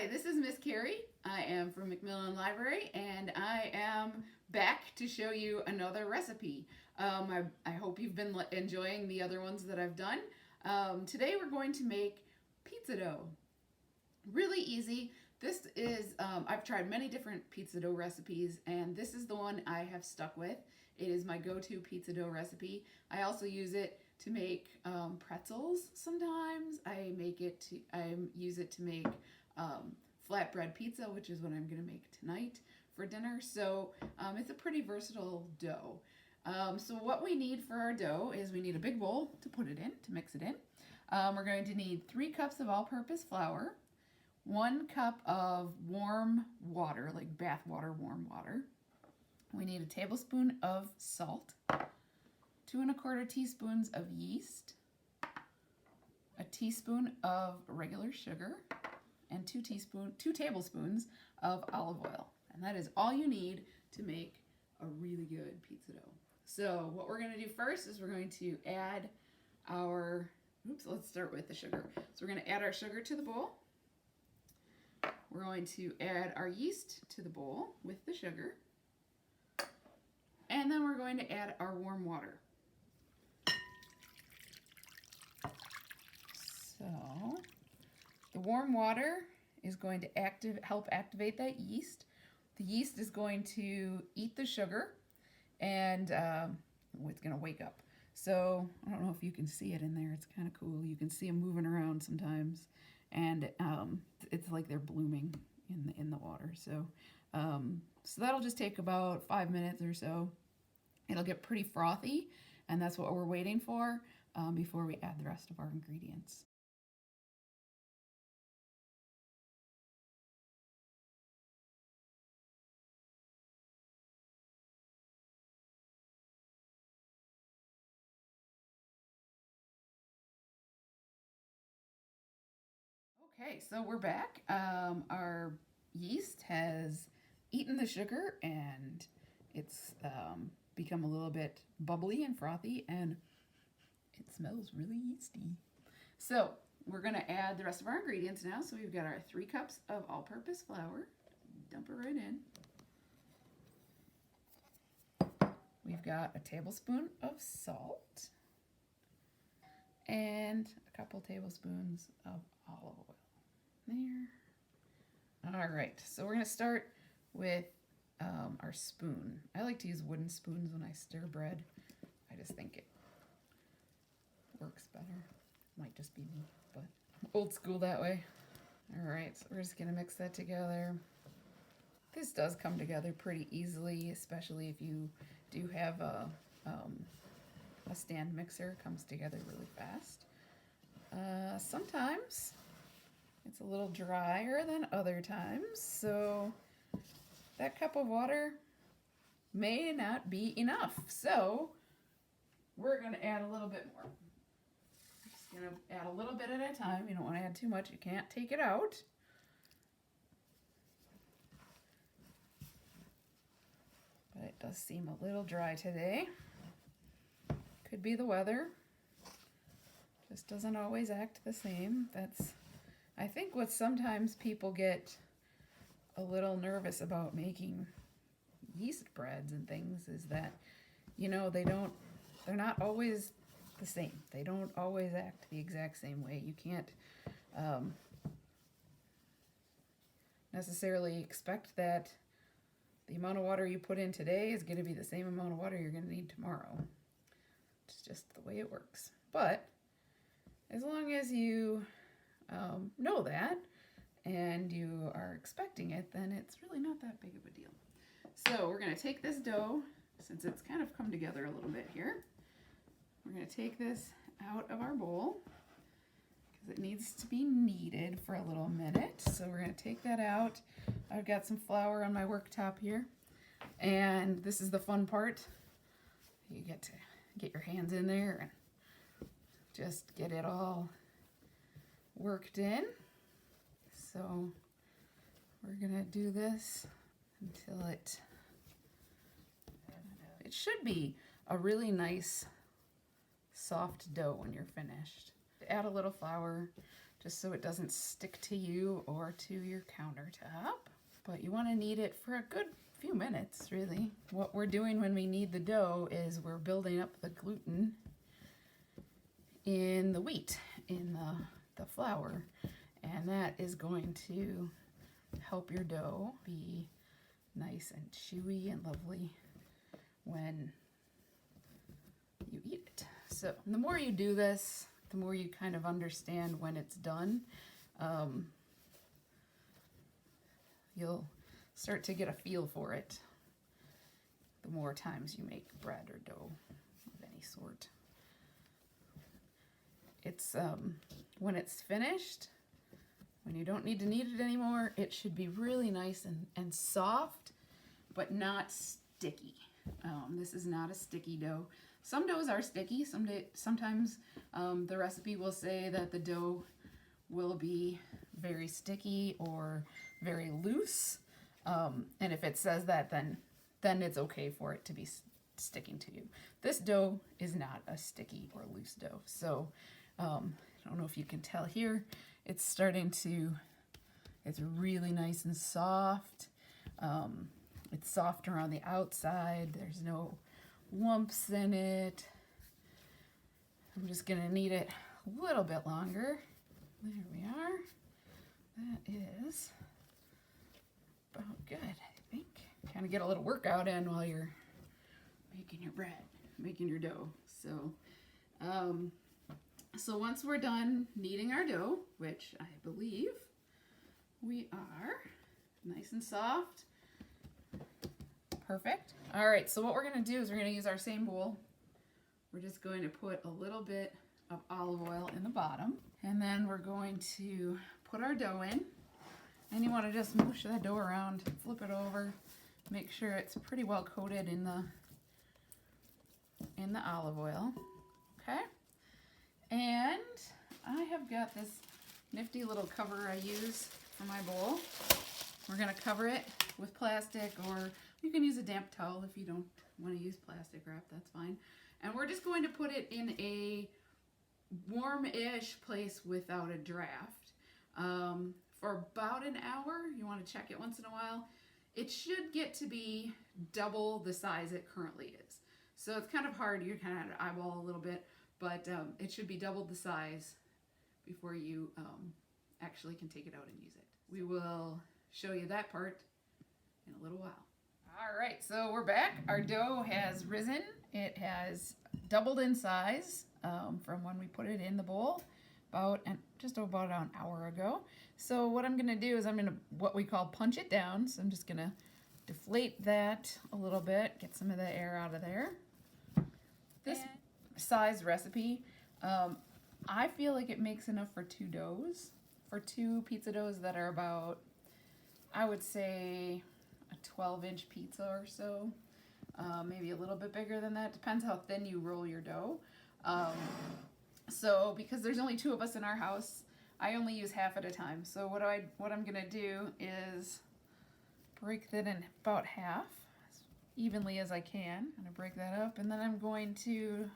Hi, this is Miss Carrie. I am from Macmillan Library and I am back to show you another recipe. I hope you've been enjoying the other ones that I've done. Today we're going to make pizza dough. Really easy. This is, I've tried many different pizza dough recipes and this is the one I have stuck with. It is my go-to pizza dough recipe. I also use it to make pretzels sometimes. I use it to make flatbread pizza, which is what I'm going to make tonight for dinner. So it's a pretty versatile dough. So what we need for our dough is we need a big bowl to put it in, to mix it in. We're going to need 3 cups of all-purpose flour, 1 cup of warm water, like bath water, warm water. We need a tablespoon of salt, 2 1/4 teaspoons of yeast, a teaspoon of regular sugar, and 2 tablespoons of olive oil. And that is all you need to make a really good pizza dough. So what we're going to do first is we're going to add let's start with the sugar. So we're going to add our sugar to the bowl. We're going to add our yeast to the bowl with the sugar. And then we're going to add our warm water. So the warm water is going to help activate that yeast. The yeast is going to eat the sugar and it's going to wake up. So I don't know if you can see it in there. It's kind of cool. You can see them moving around sometimes, and it's like they're blooming in the water. So so that'll just take about 5 minutes or so. It'll get pretty frothy, and that's what we're waiting for before we add the rest of our ingredients. Okay, so we're back. Our yeast has eaten the sugar and it's become a little bit bubbly and frothy, and it smells really yeasty. So we're going to add the rest of our ingredients now. So we've got our 3 cups of all-purpose flour. Dump it right in. We've got a tablespoon of salt and a couple tablespoons of olive oil. There. All right, so we're going to start with our spoon. I like to use wooden spoons when I stir bread. I just think it works better. Might just be me, but I'm old school that way. All right, so we're just going to mix that together. This does come together pretty easily, especially if you do have a stand mixer. It comes together really fast. Sometimes it's a little drier than other times, so that cup of water may not be enough. So we're going to add a little bit more. Just going to add a little bit at a time. You don't want to add too much. You can't take it out. But it does seem a little dry today. Could be the weather. Just doesn't always act the same. That's, I think, what sometimes people get a little nervous about making yeast breads and things is that, you know, they're not always the same. They don't always act the exact same way. You can't necessarily expect that the amount of water you put in today is going to be the same amount of water you're going to need tomorrow. It's just the way it works. But as long as you know that and you are expecting it, then it's really not that big of a deal. So we're going to take this dough, since it's kind of come together a little bit here. We're going to take this out of our bowl because it needs to be kneaded for a little minute. So we're going to take that out. I've got some flour on my worktop here, and this is the fun part. You get to get your hands in there and just get it all worked in. So we're gonna do this until it should be a really nice soft dough when you're finished. Add a little flour just so it doesn't stick to you or to your countertop. But you want to knead it for a good few minutes, really. What we're doing when we knead the dough is we're building up the gluten in the wheat, in the flour, and that is going to help your dough be nice and chewy and lovely when you eat it. So the more you do this, the more you kind of understand when it's done. You'll start to get a feel for it the more times you make bread or dough of any sort. It's when it's finished, when you don't need to knead it anymore, it should be really nice and soft, but not sticky. This is not a sticky dough. Some doughs are sticky. Sometimes the recipe will say that the dough will be very sticky or very loose. And if it says that, then it's okay for it to be sticking to you. This dough is not a sticky or loose dough. So I don't know if you can tell here, it's really nice and soft. It's soft around the outside. There's no lumps in it. I'm just gonna knead it a little bit longer. There we are. That is about good, I think. Kind of get a little workout in while you're making your bread, making your dough. So once we're done kneading our dough, which I believe we are, nice and soft, perfect. All right, so what we're gonna do is we're gonna use our same bowl. We're just going to put a little bit of olive oil in the bottom, and then we're going to put our dough in. And you want to just mush that dough around, flip it over, make sure it's pretty well coated in the olive oil. Okay? And I have got this nifty little cover I use for my bowl. We're going to cover it with plastic, or you can use a damp towel if you don't want to use plastic wrap, that's fine. And we're just going to put it in a warm-ish place without a draft. For about an hour. You want to check it once in a while. It should get to be double the size it currently is. So it's kind of hard. You kind of have to eyeball a little bit, but it should be double the size before you actually can take it out and use it. We will show you that part in a little while. All right, so we're back. Our dough has risen. It has doubled in size from when we put it in the bowl just about an hour ago. So what I'm gonna do is I'm gonna what we call punch it down. So I'm just gonna deflate that a little bit, get some of the air out of there. This size recipe, I feel like it makes enough for two doughs, for two pizza doughs that are about, I would say, a 12-inch pizza or so. Maybe a little bit bigger than that. Depends how thin you roll your dough. So because there's only two of us in our house, I only use half at a time. So what I'm gonna do is break that in about half, as evenly as I can. I'm gonna break that up, and then I'm going to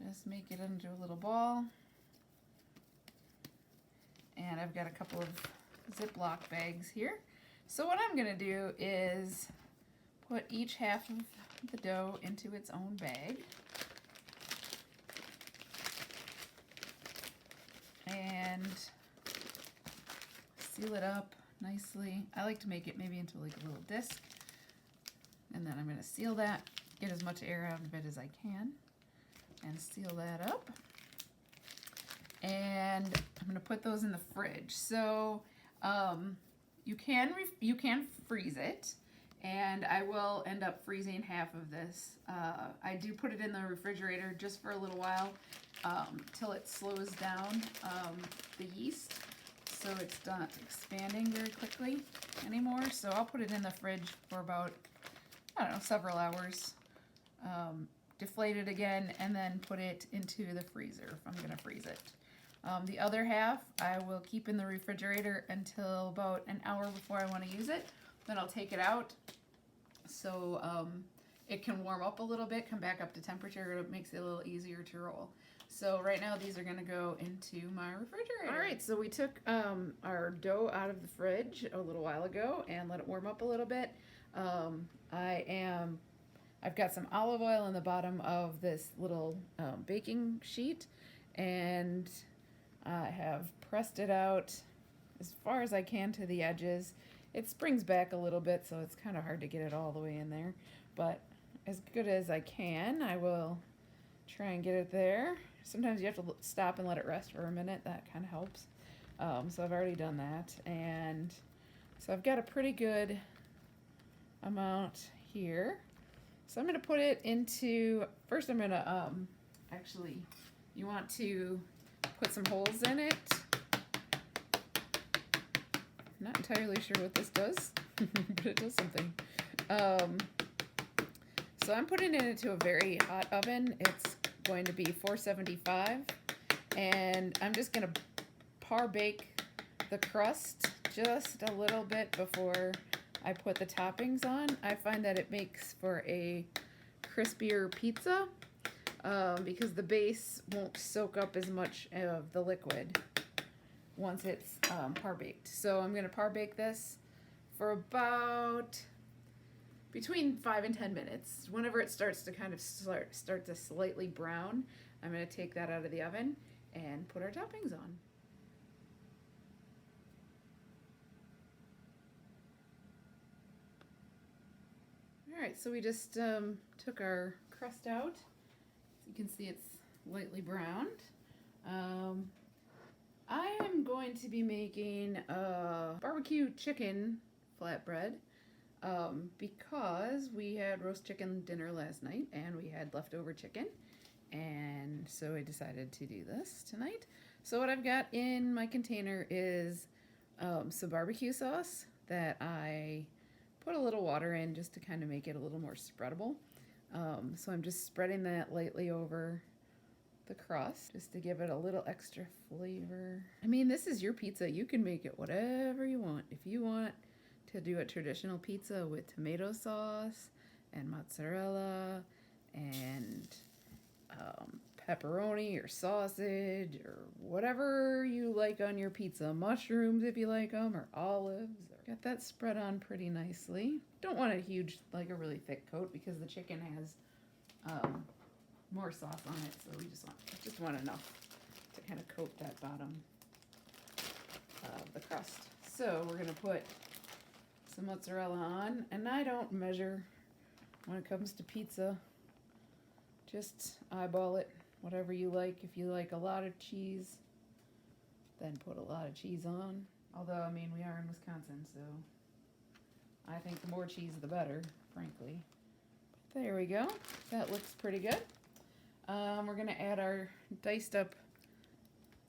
just make it into a little ball. And I've got a couple of Ziploc bags here. So what I'm gonna do is put each half of the dough into its own bag. And seal it up nicely. I like to make it maybe into like a little disc. And then I'm going to seal that, get as much air out of it as I can, and seal that up. And I'm going to put those in the fridge. So you can freeze it, and I will end up freezing half of this. I do put it in the refrigerator just for a little while, till it slows down the yeast, so it's not expanding very quickly anymore. So I'll put it in the fridge for about, I don't know, several hours, deflate it again, and then put it into the freezer if I'm gonna freeze it. The other half I will keep in the refrigerator until about an hour before I want to use it. Then I'll take it out so it can warm up a little bit, come back up to temperature. It makes it a little easier to roll. So right now these are gonna go into my refrigerator. All right, so we took our dough out of the fridge a little while ago and let it warm up a little bit. I've got some olive oil in the bottom of this little baking sheet, and I have pressed it out as far as I can to the edges. It springs back a little bit, so it's kind of hard to get it all the way in there, but as good as I can, I will try and get it there. Sometimes you have to stop and let it rest for a minute. That kind of helps. So I've already done that, and so I've got a pretty good amount here. So I'm going to put it into, first I'm going to, actually, you want to put some holes in it. Not entirely sure what this does, but it does something. So I'm putting it into a very hot oven. It's going to be 475, and I'm just going to par bake the crust just a little bit before I put the toppings on. I find that it makes for a crispier pizza because the base won't soak up as much of the liquid once it's par baked. So I'm going to par bake this for about between 5 and 10 minutes. Whenever it starts to kind of start to slightly brown, I'm going to take that out of the oven and put our toppings on. All right, so we just took our crust out. As you can see, it's lightly browned. I am going to be making a barbecue chicken flatbread because we had roast chicken dinner last night and we had leftover chicken, and so I decided to do this tonight. So what I've got in my container is some barbecue sauce that I put a little water in just to kind of make it a little more spreadable. So I'm just spreading that lightly over the crust just to give it a little extra flavor. I mean, this is your pizza. You can make it whatever you want. If you want to do a traditional pizza with tomato sauce and mozzarella and pepperoni or sausage or whatever you like on your pizza, mushrooms if you like them, or olives. Got that spread on pretty nicely. Don't want a huge, like a really thick coat because the chicken has more sauce on it, so we just want enough to kind of coat that bottom of the crust. So we're gonna put some mozzarella on, and I don't measure when it comes to pizza. Just eyeball it, whatever you like. If you like a lot of cheese, then put a lot of cheese on. Although, I mean, we are in Wisconsin, so I think the more cheese, the better, frankly. There we go. That looks pretty good. We're going to add our diced up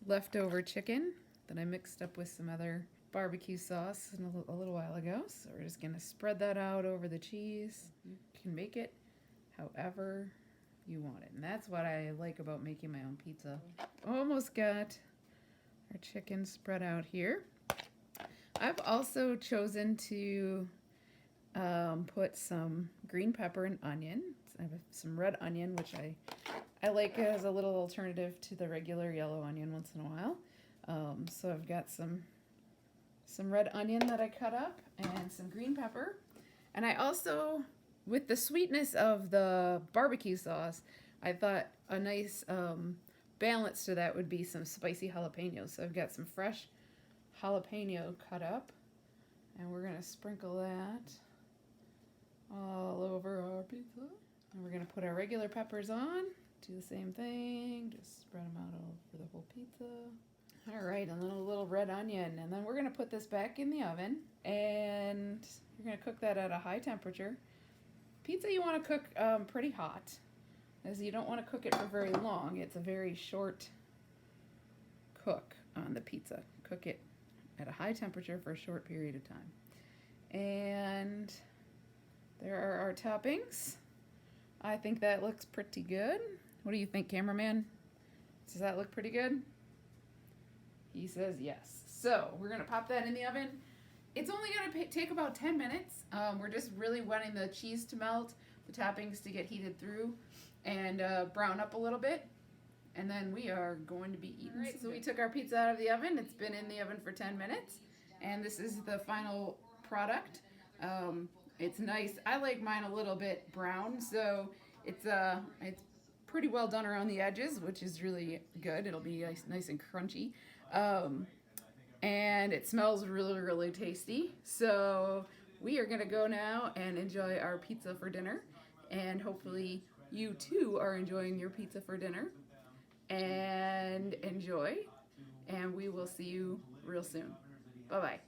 leftover chicken that I mixed up with some other barbecue sauce a little while ago. So we're just going to spread that out over the cheese. You can make it however you want it. And that's what I like about making my own pizza. Almost got our chicken spread out here. I've also chosen to put some green pepper and onion. I have some red onion, which I like as a little alternative to the regular yellow onion once in a while. So I've got some red onion that I cut up and some green pepper. And I also, with the sweetness of the barbecue sauce, I thought a nice balance to that would be some spicy jalapenos. So I've got some fresh jalapeno cut up, and we're going to sprinkle that all over our pizza. And we're going to put our regular peppers on. Do the same thing. Just spread them out all over the whole pizza. All right, and then a little red onion. And then we're going to put this back in the oven, and you're going to cook that at a high temperature. Pizza you want to cook pretty hot, as you don't want to cook it for very long. It's a very short cook on the pizza. Cook it at a high temperature for a short period of time. And there are our toppings. I think that looks pretty good. What do you think, cameraman? Does that look pretty good? He says yes. So we're going to pop that in the oven. It's only going to take about 10 minutes. We're just really wanting the cheese to melt, the toppings to get heated through and brown up a little bit. and then we are going to be eating. All right, so we took our pizza out of the oven. It's been in the oven for 10 minutes, and this is the final product. It's nice. I like mine a little bit brown, so it's pretty well done around the edges, which is really good. It'll be nice and crunchy. And it smells really, really tasty. So we are gonna go now and enjoy our pizza for dinner, and hopefully you too are enjoying your pizza for dinner. And enjoy, and we will see you real soon. Bye-bye.